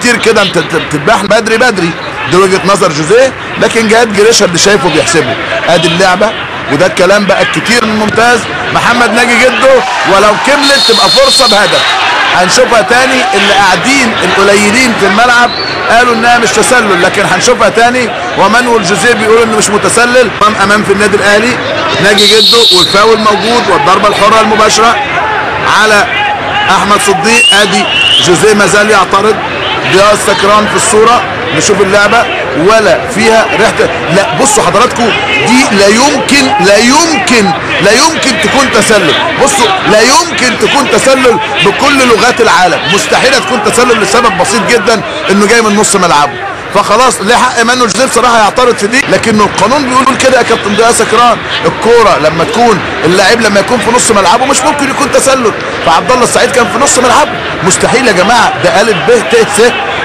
كتير كده انت بتذبح بدري بدري. دي وجهه نظر جوزيه، لكن جهاد جريشة اللي شايفه بيحسبه. ادي اللعبه، وده الكلام بقى الكتير من ممتاز محمد ناجي جده، ولو كملت تبقى فرصه بهدف. هنشوفها تاني، اللي قاعدين القليلين في الملعب قالوا انها مش تسلل، لكن هنشوفها تاني. ومانويل جوزيه بيقول انه مش متسلل. امام في النادي الاهلي ناجي جده، والفاول موجود، والضربه الحره المباشره على احمد صديق. ادي جوزيه ما زال يعترض. ضياء سكران في الصوره. نشوف اللعبه ولا فيها ريحه. لا بصوا حضراتكم، دي لا يمكن تكون تسلل. بصوا لا يمكن تكون تسلل بكل لغات العالم. مستحيله تكون تسلل لسبب بسيط جدا، انه جاي من نص ملعبه. فخلاص ليه حق مانويل جوزيه بصراحه يعترض في دي، لكن القانون بيقول كده يا كابتن ضياء سكران. الكوره لما تكون اللاعب لما يكون في نص ملعبه مش ممكن يكون تسلل. فعبد الله السعيد كان في نص ملعبه. مستحيل يا جماعه، ده الف ب ت س.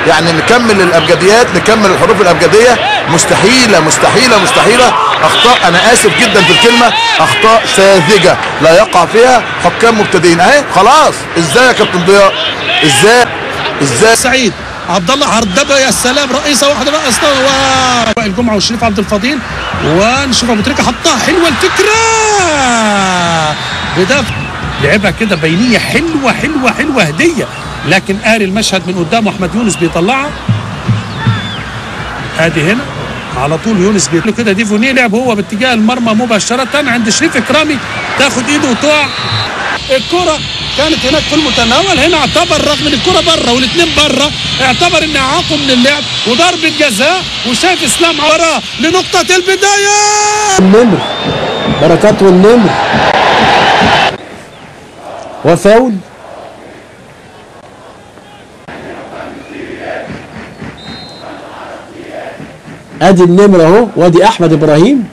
يعني نكمل الابجديات، نكمل الحروف الابجديه. مستحيله مستحيله مستحيله. اخطاء، انا اسف جدا في الكلمه، اخطاء ساذجه لا يقع فيها حكام مبتدئين. اهي خلاص. ازاي يا كابتن ضياء؟ ازاي سعيد عبد الله عرضبه، يا سلام، رئيسه واحده بقى وائل جمعه والشريف عبد الفضيل، ونشوف ابو تريكه حطها. حلوه الفكره، بدافع لعبها كده بينيه حلوه حلوه حلوه هديه، لكن قاري المشهد من قدامه احمد يونس بيطلعها. ادي هنا على طول يونس بيطلع كده ديفونيه، لعب هو باتجاه المرمى مباشره عند شريف اكرامي، تاخد ايده وتقع. الكره كانت هناك في المتناول. هنا اعتبر رغم ان الكره بره والاثنين بره، اعتبر ان اعاقه من اللعب وضربه جزاء، وشاف اسلام وراه لنقطه البدايه. النمر بركات والنمر وفاول. ادي النمر اهو، وادي احمد ابراهيم.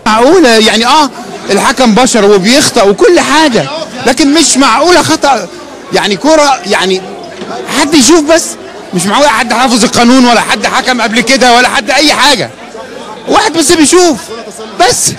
معقولة يعني الحكم بشر وبيخطأ وكل حاجة، لكن مش معقولة خطأ يعني كرة يعني حد يشوف بس. مش معقولة حد حافظ القانون ولا حد حكم قبل كده ولا حد أي حاجة، واحد بس بيشوف بس.